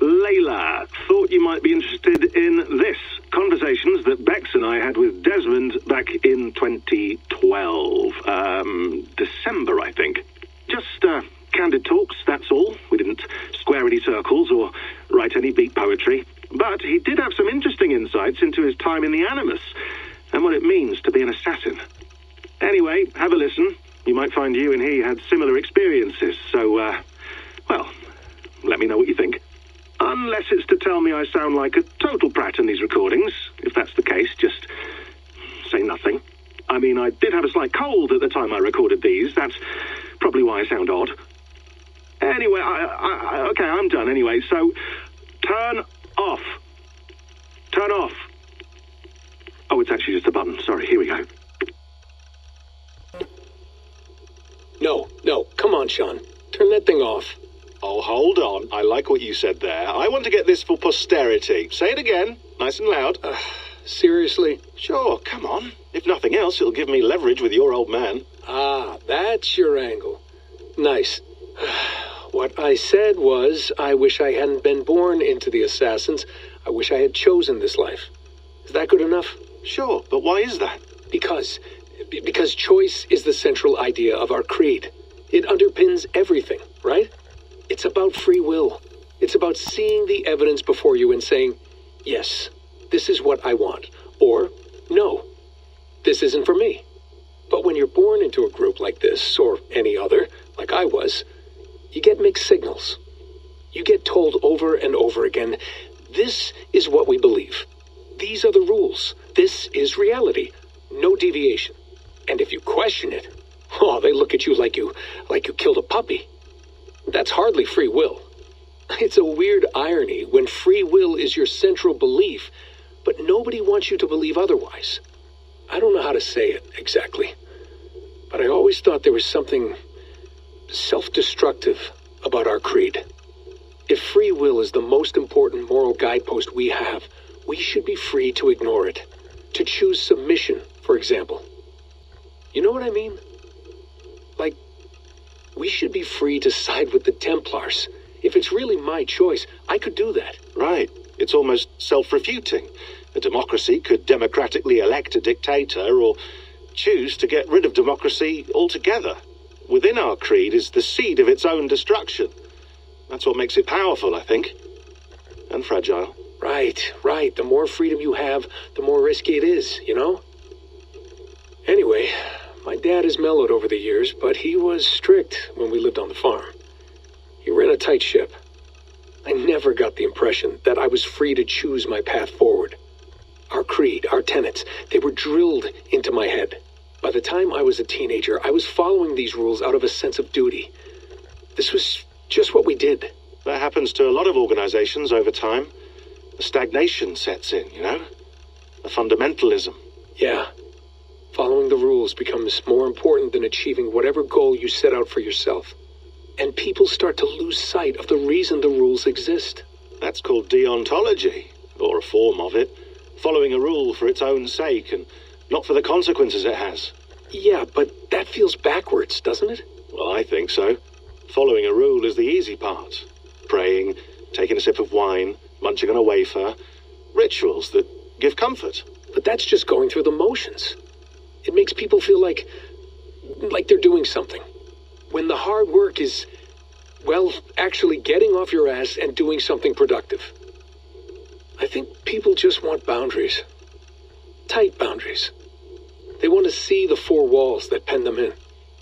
Layla, thought you might be interested in this. Conversations that Bex and I had with Desmond back in 2012. December, I think. Just, candid talks, that's all. We didn't square any circles or write any beat poetry. But he did have some interesting insights into his time in the Animus and what it means to be an assassin. Anyway, have a listen. You might find you and he had similar experiences, so, well, let me know what you think. Unless it's to tell me I sound like a total prat in these recordings. If that's the case, just say nothing. I mean, I did have a slight cold at the time I recorded these. That's probably why I sound odd. Anyway, okay, I'm done anyway, so turn off. Turn off. Oh, it's actually just a button. Sorry, here we go. No, come on, Shaun. Turn that thing off. Oh, hold on. I like what you said there. I want to get this for posterity. Say it again, nice and loud. Seriously? Sure, come on. If nothing else, it'll give me leverage with your old man. Ah, that's your angle. Nice. What I said was, I wish I hadn't been born into the Assassins. I wish I had chosen this life. Is that good enough? Sure, but why is that? Because choice is the central idea of our creed. It underpins everything, right? It's about free will. It's about seeing the evidence before you and saying, yes, this is what I want. Or, no, this isn't for me. But when you're born into a group like this, or any other, like I was, you get mixed signals. You get told over and over again, this is what we believe. These are the rules. This is reality. No deviation. And if you question it, oh, they look at you like you killed a puppy. That's hardly free will. It's a weird irony when free will is your central belief, but nobody wants you to believe otherwise. I don't know how to say it exactly, but I always thought there was something self-destructive about our creed. If free will is the most important moral guidepost we have, we should be free to ignore it. To choose submission, for example. You know what I mean? Like, we should be free to side with the Templars. If it's really my choice, I could do that. Right. It's almost self-refuting. A democracy could democratically elect a dictator or choose to get rid of democracy altogether. Within our creed is the seed of its own destruction. That's what makes it powerful, I think. And fragile. Right. The more freedom you have, the more risky it is, you know? Anyway, my dad has mellowed over the years, but he was strict when we lived on the farm. He ran a tight ship. I never got the impression that I was free to choose my path forward. Our creed, our tenets, they were drilled into my head. By the time I was a teenager, I was following these rules out of a sense of duty. This was just what we did. That happens to a lot of organizations over time. A stagnation sets in, you know? A fundamentalism. Yeah. Following the rules becomes more important than achieving whatever goal you set out for yourself. And people start to lose sight of the reason the rules exist. That's called deontology, or a form of it. Following a rule for its own sake and not for the consequences it has. Yeah, but that feels backwards, doesn't it? Well, I think so. Following a rule is the easy part. Praying, taking a sip of wine, munching on a wafer. Rituals that give comfort. But that's just going through the motions. It makes people feel like they're doing something. When the hard work is, well, actually getting off your ass and doing something productive. I think people just want boundaries. Tight boundaries. They want to see the four walls that pen them in.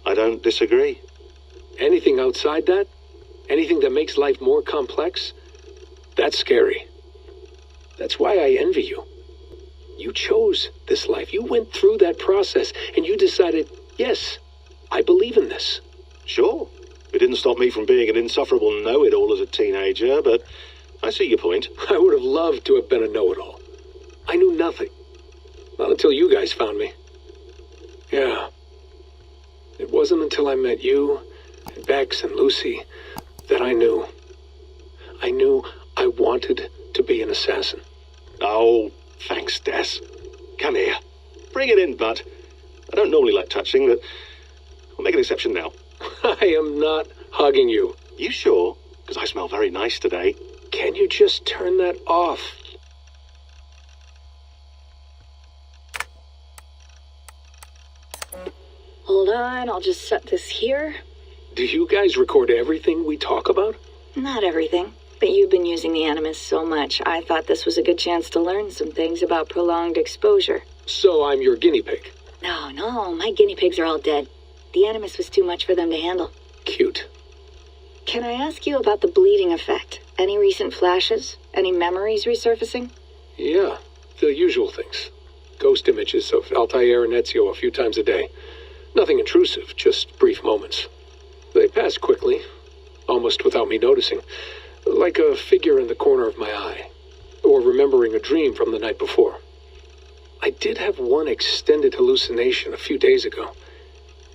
I don't disagree. Anything outside that, anything that makes life more complex, that's scary. That's why I envy you. You chose this life. You went through that process and you decided, yes, I believe in this. Sure. It didn't stop me from being an insufferable know-it-all as a teenager, but I see your point. I would have loved to have been a know-it-all. I knew nothing. Not until you guys found me. Yeah. It wasn't until I met you, and Bex and Lucy, that I knew. I knew I wanted to be an assassin. Oh, thanks, Des. Come here. Bring it in, bud. I don't normally like touching, but we'll make an exception now. I am not hugging you. You sure? Because I smell very nice today. Can you just turn that off? Hold on, I'll just set this here. Do you guys record everything we talk about? Not everything, but you've been using the Animus so much, I thought this was a good chance to learn some things about prolonged exposure. So I'm your guinea pig. No, my guinea pigs are all dead. The Animus was too much for them to handle. Cute. Can I ask you about the bleeding effect? Any recent flashes? Any memories resurfacing? Yeah, the usual things. Ghost images of Altair and Ezio a few times a day. Nothing intrusive, just brief moments. They pass quickly, almost without me noticing. Like a figure in the corner of my eye. Or remembering a dream from the night before. I did have one extended hallucination a few days ago.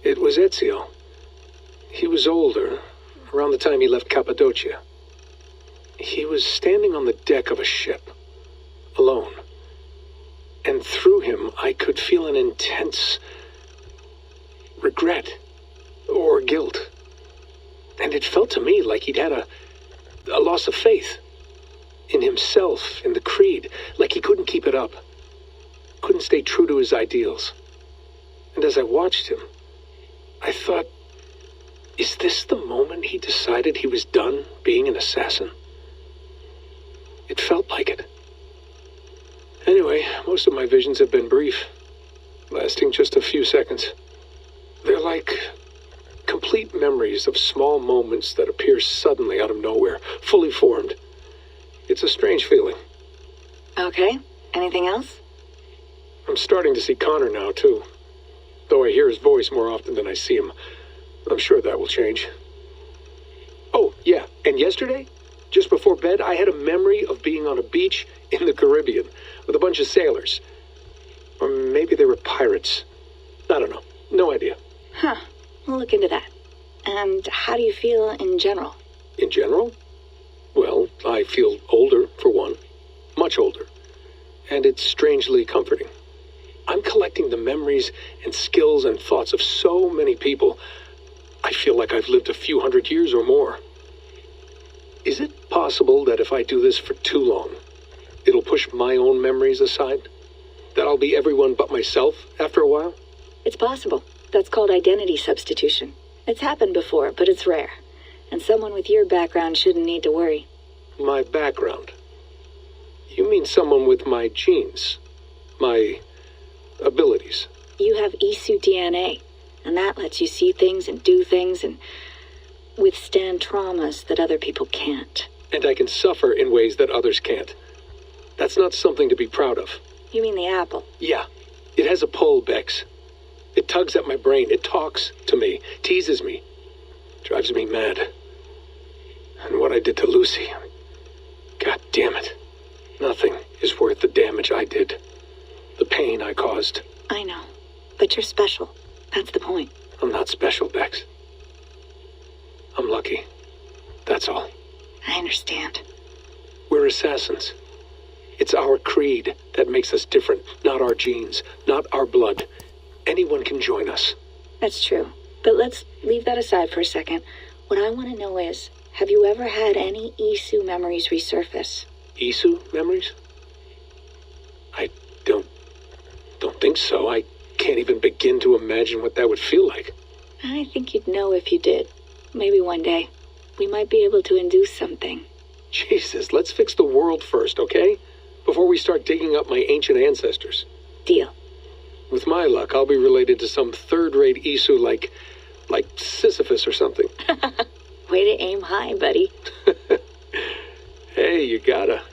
It was Ezio. He was older, around the time he left Cappadocia. He was standing on the deck of a ship, alone. And through him, I could feel an intense regret or guilt. And it felt to me like he'd had a loss of faith in himself, in the creed, like he couldn't keep it up, couldn't stay true to his ideals. And as I watched him, I thought, is this the moment he decided he was done being an assassin? It felt like it. Anyway, most of my visions have been brief, lasting just a few seconds. They're like complete memories of small moments that appear suddenly out of nowhere, fully formed. It's a strange feeling. Okay, anything else? I'm starting to see Connor now, too. Though I hear his voice more often than I see him. I'm sure that will change. Oh, yeah, and yesterday, just before bed, I had a memory of being on a beach in the Caribbean with a bunch of sailors. Or maybe they were pirates. I don't know. No idea. Huh, we'll look into that. And how do you feel in general? In general? Well, I feel older, for one. Much older. And it's strangely comforting. I'm collecting the memories and skills and thoughts of so many people. I feel like I've lived a few hundred years or more. Is it possible that if I do this for too long, it'll push my own memories aside? That I'll be everyone but myself after a while? It's possible. That's called identity substitution. It's happened before, but it's rare. And someone with your background shouldn't need to worry. My background? You mean someone with my genes? My abilities? You have Isu DNA, and that lets you see things and do things and withstand traumas that other people can't. And I can suffer in ways that others can't. That's not something to be proud of. You mean the apple? Yeah. It has a pull, Bex. It tugs at my brain. It talks to me. Teases me. Drives me mad. And what I did to Lucy. God damn it. Nothing is worth the damage I did. The pain I caused. I know. But you're special. That's the point. I'm not special, Bex. I'm lucky. That's all. I understand. We're assassins. It's our creed that makes us different, not our genes, not our blood. Anyone can join us. That's true. But let's leave that aside for a second. What I want to know is, have you ever had any Isu memories resurface? Isu memories? I don't think so. I can't even begin to imagine what that would feel like. I think you'd know if you did. Maybe one day. We might be able to induce something. Jesus, let's fix the world first, okay? Before we start digging up my ancient ancestors. Deal. With my luck, I'll be related to some third-rate Isu like Sisyphus or something. Way to aim high, buddy. Hey, you gotta.